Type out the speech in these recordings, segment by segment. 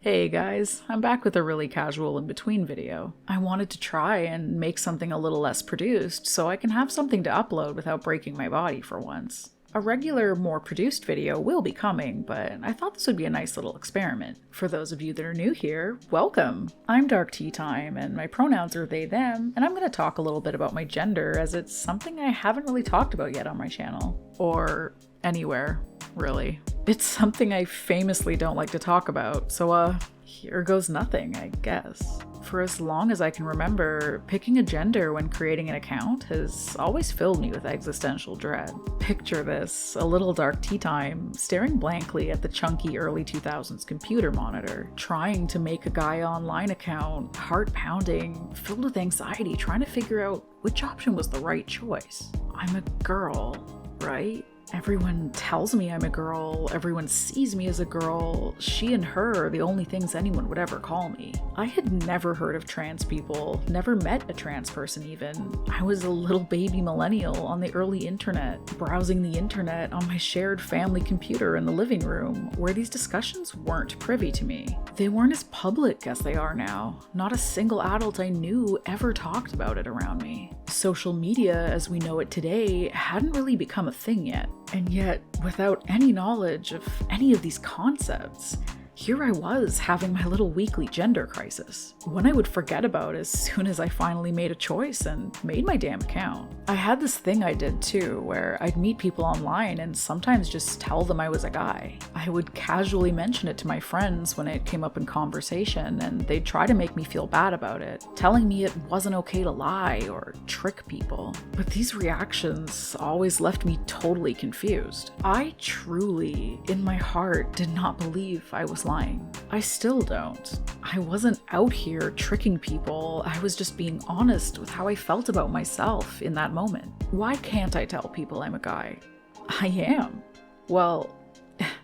Hey guys, I'm back with a really casual in-between video. I wanted to try and make something a little less produced so I can have something to upload without breaking my body for once. A regular, more produced video will be coming, but I thought this would be a nice little experiment. For those of you that are new here, welcome! I'm DarkTeaTime, and my pronouns are they, them, and I'm going to talk a little bit about my gender as it's something I haven't really talked about yet on my channel. Or anywhere, really. It's something I famously don't like to talk about, so here goes nothing, I guess. For as long as I can remember, picking a gender when creating an account has always filled me with existential dread. Picture this, a little DarkTeaTime staring blankly at the chunky early 2000s computer monitor, trying to make a Gaia Online account, heart pounding, filled with anxiety, trying to figure out which option was the right choice. I'm a girl, right? Everyone tells me I'm a girl, everyone sees me as a girl, she and her are the only things anyone would ever call me. I had never heard of trans people, never met a trans person even. I was a little baby millennial on the early internet, browsing the internet on my shared family computer in the living room, where these discussions weren't privy to me. They weren't as public as they are now. Not a single adult I knew ever talked about it around me. Social media, as we know it today, hadn't really become a thing yet. And yet, without any knowledge of any of these concepts, here I was having my little weekly gender crisis, one I would forget about as soon as I finally made a choice and made my damn account. I had this thing I did too, where I'd meet people online and sometimes just tell them I was a guy. I would casually mention it to my friends when it came up in conversation, and they'd try to make me feel bad about it, telling me it wasn't okay to lie or trick people. But these reactions always left me totally confused. I truly, in my heart, did not believe I was lying. I still don't. I wasn't out here tricking people, I was just being honest with how I felt about myself in that moment. Why can't I tell people I'm a guy? I am. Well,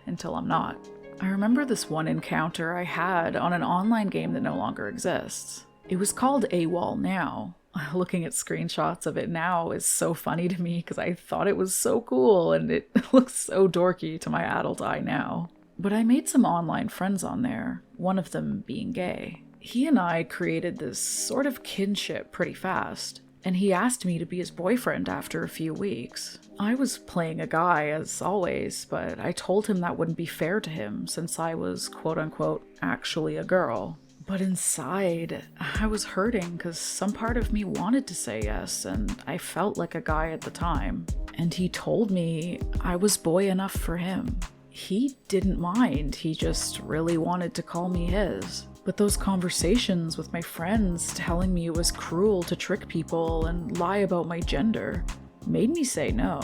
until I'm not. I remember this one encounter I had on an online game that no longer exists. It was called AWOL Now. Looking at screenshots of it now is so funny to me because I thought it was so cool and it looks so dorky to my adult eye now. But I made some online friends on there, one of them being gay. He and I created this sort of kinship pretty fast, and he asked me to be his boyfriend after a few weeks. I was playing a guy as always, but I told him that wouldn't be fair to him since I was quote-unquote actually a girl. But inside, I was hurting because some part of me wanted to say yes, and I felt like a guy at the time. And he told me I was boy enough for him. He didn't mind, he just really wanted to call me his. But those conversations with my friends telling me it was cruel to trick people and lie about my gender made me say no.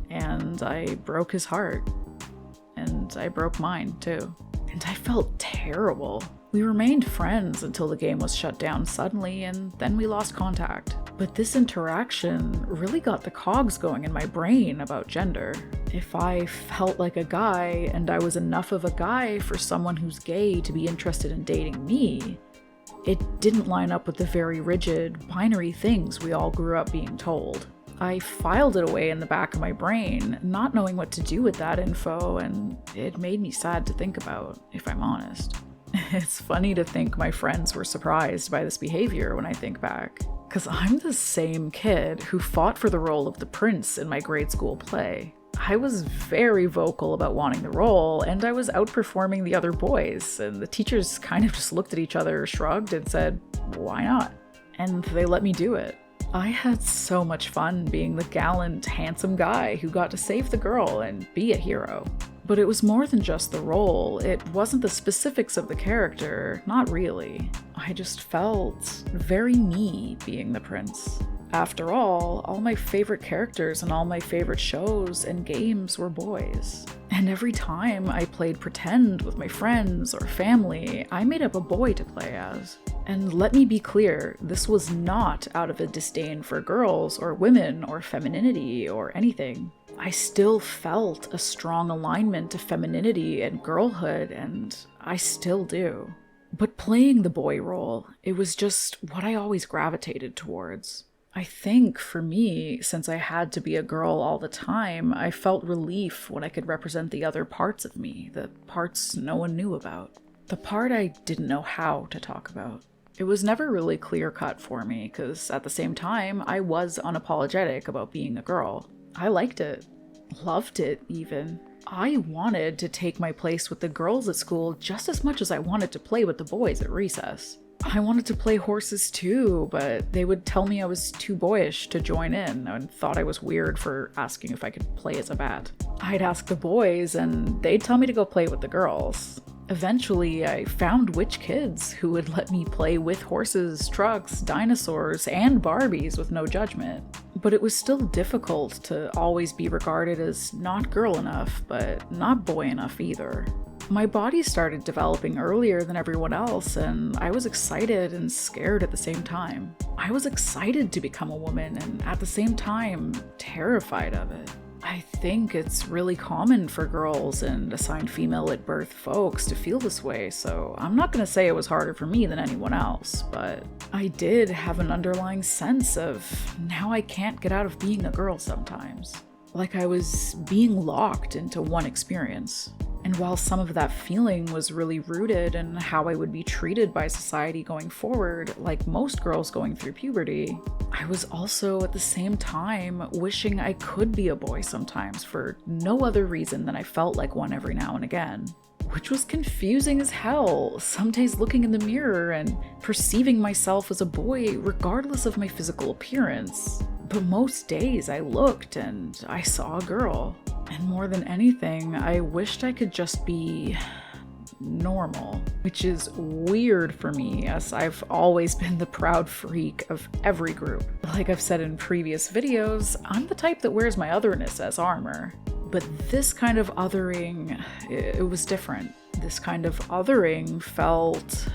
And I broke his heart. And I broke mine too. And I felt terrible. We remained friends until the game was shut down suddenly, and then we lost contact. But this interaction really got the cogs going in my brain about gender. If I felt like a guy, and I was enough of a guy for someone who's gay to be interested in dating me, it didn't line up with the very rigid, binary things we all grew up being told. I filed it away in the back of my brain, not knowing what to do with that info, and it made me sad to think about, if I'm honest. It's funny to think my friends were surprised by this behavior when I think back, because I'm the same kid who fought for the role of the prince in my grade school play. I was very vocal about wanting the role, and I was outperforming the other boys, and the teachers kind of just looked at each other, shrugged, and said, why not? And they let me do it. I had so much fun being the gallant, handsome guy who got to save the girl and be a hero. But it was more than just the role, it wasn't the specifics of the character, not really. I just felt very me being the prince. After all my favorite characters and all my favorite shows and games were boys. And every time I played pretend with my friends or family, I made up a boy to play as. And let me be clear, this was not out of a disdain for girls or women or femininity or anything. I still felt a strong alignment to femininity and girlhood, and I still do. But playing the boy role, it was just what I always gravitated towards. I think for me, since I had to be a girl all the time, I felt relief when I could represent the other parts of me, the parts no one knew about. The part I didn't know how to talk about. It was never really clear-cut for me, because at the same time, I was unapologetic about being a girl. I liked it. Loved it, even. I wanted to take my place with the girls at school just as much as I wanted to play with the boys at recess. I wanted to play horses too, but they would tell me I was too boyish to join in and thought I was weird for asking if I could play as a bat. I'd ask the boys and they'd tell me to go play with the girls. Eventually, I found witch kids who would let me play with horses, trucks, dinosaurs, and Barbies with no judgment. But it was still difficult to always be regarded as not girl enough, but not boy enough either. My body started developing earlier than everyone else, and I was excited and scared at the same time. I was excited to become a woman, and at the same time, terrified of it. I think it's really common for girls and assigned female at birth folks to feel this way, so I'm not gonna say it was harder for me than anyone else, but I did have an underlying sense of now I can't get out of being a girl sometimes. Like I was being locked into one experience. And while some of that feeling was really rooted in how I would be treated by society going forward, like most girls going through puberty, I was also at the same time wishing I could be a boy sometimes for no other reason than I felt like one every now and again. Which was confusing as hell, some days looking in the mirror and perceiving myself as a boy regardless of my physical appearance. But most days I looked and I saw a girl. And more than anything, I wished I could just be normal, which is weird for me as I've always been the proud freak of every group. Like I've said in previous videos, I'm the type that wears my otherness as armor. But this kind of othering, it was different. This kind of othering felt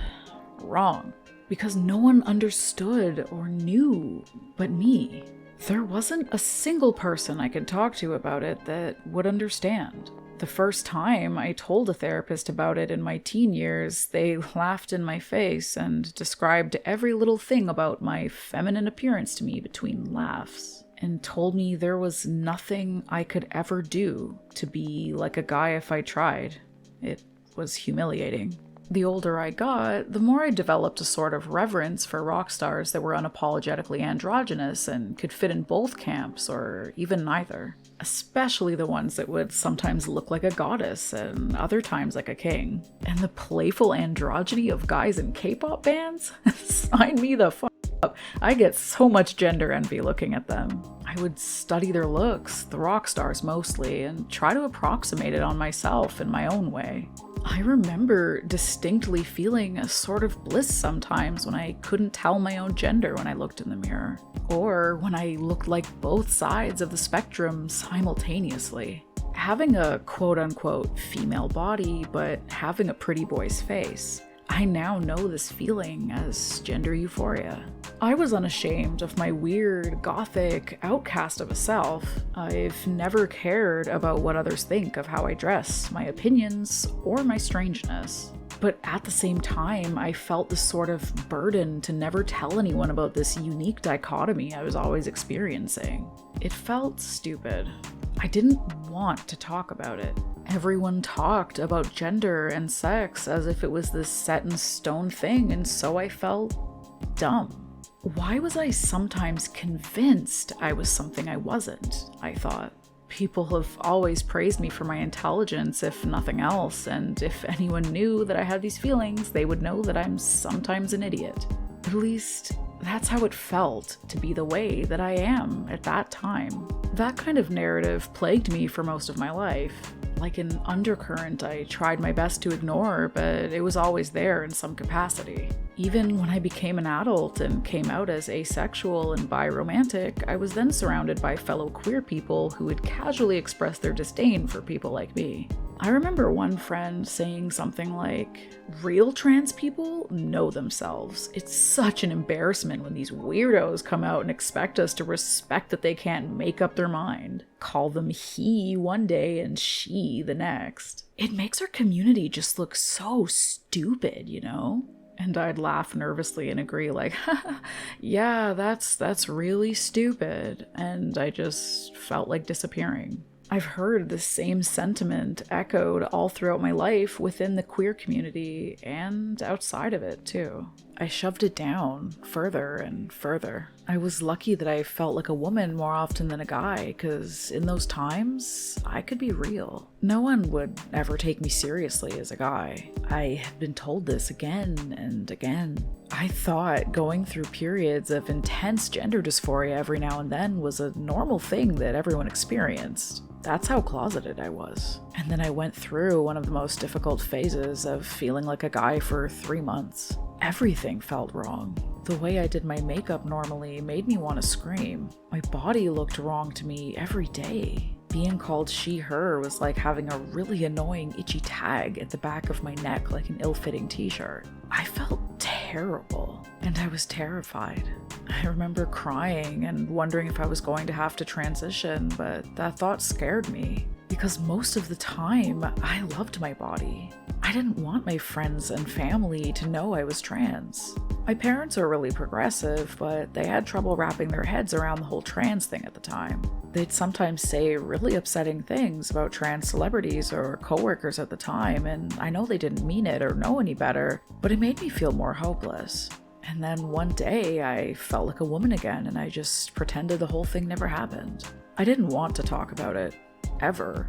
wrong because no one understood or knew but me. There wasn't a single person I could talk to about it that would understand. The first time I told a therapist about it in my teen years, they laughed in my face and described every little thing about my feminine appearance to me between laughs, and told me there was nothing I could ever do to be like a guy if I tried. It was humiliating. The older I got, the more I developed a sort of reverence for rock stars that were unapologetically androgynous and could fit in both camps or even neither. Especially the ones that would sometimes look like a goddess and other times like a king. And the playful androgyny of guys in K-pop bands? Sign me the fuck up. I get so much gender envy looking at them. I would study their looks, the rock stars mostly, and try to approximate it on myself in my own way. I remember distinctly feeling a sort of bliss sometimes when I couldn't tell my own gender when I looked in the mirror, or when I looked like both sides of the spectrum simultaneously. Having a quote-unquote female body, but having a pretty boy's face. I now know this feeling as gender euphoria. I was unashamed of my weird, gothic outcast of a self. I've never cared about what others think of how I dress, my opinions, or my strangeness. But at the same time, I felt this sort of burden to never tell anyone about this unique dichotomy I was always experiencing. It felt stupid. I didn't want to talk about it. Everyone talked about gender and sex as if it was this set in stone thing, and so I felt dumb. Why was I sometimes convinced I was something I wasn't, I thought. People have always praised me for my intelligence, if nothing else, and if anyone knew that I had these feelings, they would know that I'm sometimes an idiot. At least, that's how it felt to be the way that I am at that time. That kind of narrative plagued me for most of my life. Like an undercurrent I tried my best to ignore, but it was always there in some capacity. Even when I became an adult and came out as asexual and bi-romantic, I was then surrounded by fellow queer people who would casually express their disdain for people like me. I remember one friend saying something like, "Real trans people know themselves. It's such an embarrassment when these weirdos come out and expect us to respect that they can't make up their mind. Call them he one day and she the next. It makes our community just look so stupid, you know?" And I'd laugh nervously and agree like, yeah, that's really stupid. And I just felt like disappearing. I've heard the same sentiment echoed all throughout my life within the queer community and outside of it, too. I shoved it down further and further. I was lucky that I felt like a woman more often than a guy, because in those times, I could be real. No one would ever take me seriously as a guy. I had been told this again and again. I thought going through periods of intense gender dysphoria every now and then was a normal thing that everyone experienced. That's how closeted I was. And then I went through one of the most difficult phases of feeling like a guy for 3 months. Everything felt wrong. The way I did my makeup normally made me want to scream. My body looked wrong to me every day. Being called she/her was like having a really annoying itchy tag at the back of my neck like an ill-fitting t-shirt. I felt terrible, and I was terrified. I remember crying and wondering if I was going to have to transition, but that thought scared me, because most of the time, I loved my body. I didn't want my friends and family to know I was trans. My parents are really progressive, but they had trouble wrapping their heads around the whole trans thing at the time. They'd sometimes say really upsetting things about trans celebrities or coworkers at the time, and I know they didn't mean it or know any better, but it made me feel more hopeless. And then one day, I felt like a woman again, and I just pretended the whole thing never happened. I didn't want to talk about it, ever,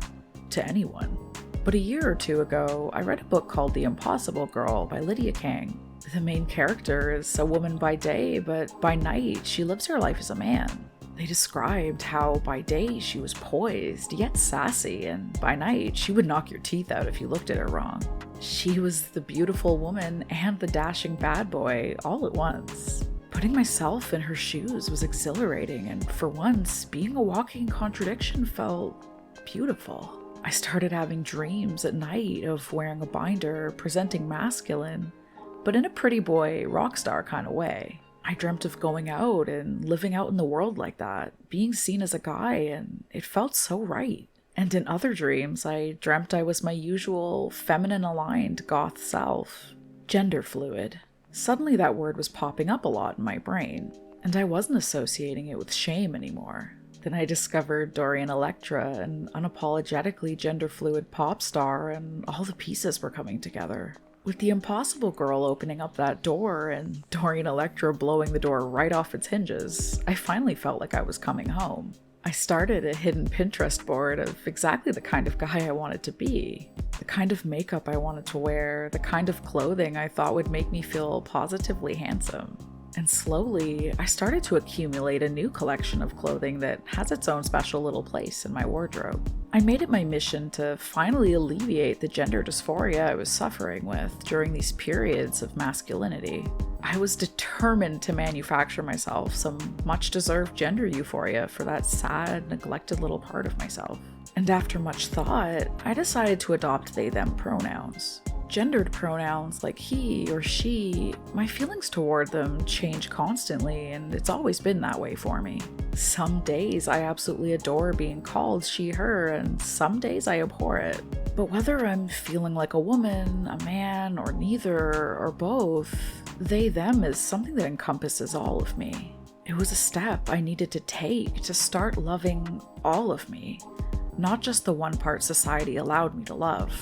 to anyone. But a year or two ago, I read a book called The Impossible Girl by Lydia King. The main character is a woman by day, but by night, she lives her life as a man. They described how by day she was poised, yet sassy, and by night she would knock your teeth out if you looked at her wrong. She was the beautiful woman and the dashing bad boy all at once. Putting myself in her shoes was exhilarating, and for once, being a walking contradiction felt beautiful. I started having dreams at night of wearing a binder, presenting masculine, but in a pretty boy, rock star kind of way. I dreamt of going out and living out in the world like that, being seen as a guy, and it felt so right. And in other dreams, I dreamt I was my usual feminine-aligned goth self. Genderfluid. Suddenly that word was popping up a lot in my brain, and I wasn't associating it with shame anymore. Then I discovered Dorian Electra, an unapologetically gender-fluid pop star, and all the pieces were coming together. With the Impossible Girl opening up that door and Dorian Electra blowing the door right off its hinges, I finally felt like I was coming home. I started a hidden Pinterest board of exactly the kind of guy I wanted to be, the kind of makeup I wanted to wear, the kind of clothing I thought would make me feel positively handsome. And slowly, I started to accumulate a new collection of clothing that has its own special little place in my wardrobe. I made it my mission to finally alleviate the gender dysphoria I was suffering with during these periods of masculinity. I was determined to manufacture myself some much-deserved gender euphoria for that sad, neglected little part of myself. And after much thought, I decided to adopt they/them pronouns. Gendered pronouns like he or she, my feelings toward them change constantly, and it's always been that way for me. Some days I absolutely adore being called she, her, and some days I abhor it. But whether I'm feeling like a woman, a man, or neither, or both, they, them is something that encompasses all of me. It was a step I needed to take to start loving all of me, not just the one part society allowed me to love.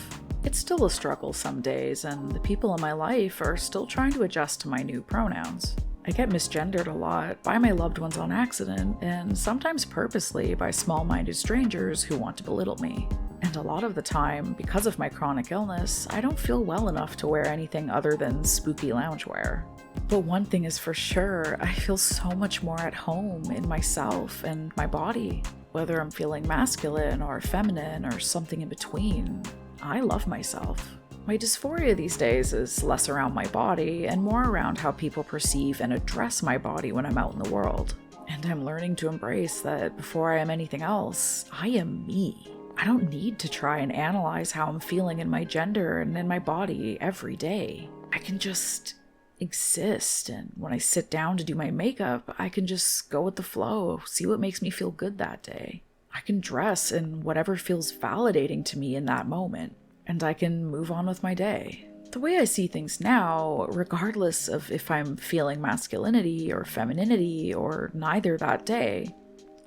It's still a struggle some days, and the people in my life are still trying to adjust to my new pronouns. I get misgendered a lot by my loved ones on accident, and sometimes purposely by small-minded strangers who want to belittle me. And a lot of the time, because of my chronic illness, I don't feel well enough to wear anything other than spooky loungewear. But one thing is for sure, I feel so much more at home in myself and my body. Whether I'm feeling masculine or feminine or something in between, I love myself. My dysphoria these days is less around my body and more around how people perceive and address my body when I'm out in the world. And I'm learning to embrace that before I am anything else, I am me. I don't need to try and analyze how I'm feeling in my gender and in my body every day. I can just exist, and when I sit down to do my makeup, I can just go with the flow, see what makes me feel good that day. I can dress in whatever feels validating to me in that moment, and I can move on with my day. The way I see things now, regardless of if I'm feeling masculinity or femininity or neither that day,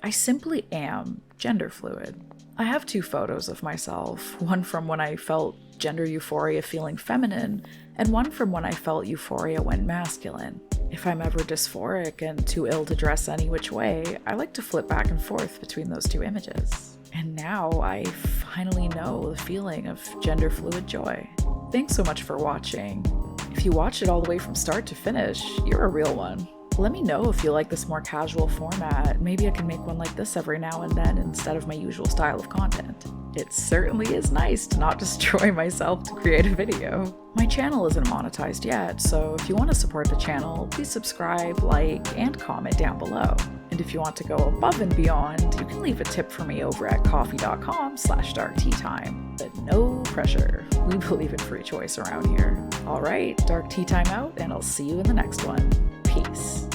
I simply am gender fluid. I have 2 photos of myself, one from when I felt gender euphoria feeling feminine, and one from when I felt euphoria when masculine. If I'm ever dysphoric and too ill to dress any which way, I like to flip back and forth between those 2 images. And now I finally know the feeling of gender fluid joy. Thanks so much for watching. If you watched it all the way from start to finish, you're a real one. Let me know if you like this more casual format. Maybe I can make one like this every now and then instead of my usual style of content. It certainly is nice to not destroy myself to create a video. My channel isn't monetized yet, so if you want to support the channel, please subscribe, like, and comment down below. And if you want to go above and beyond, you can leave a tip for me over at coffee.com/DarkTeaTime. But no pressure. We believe in free choice around here. Alright, DarkTeaTime out, and I'll see you in the next one. Peace.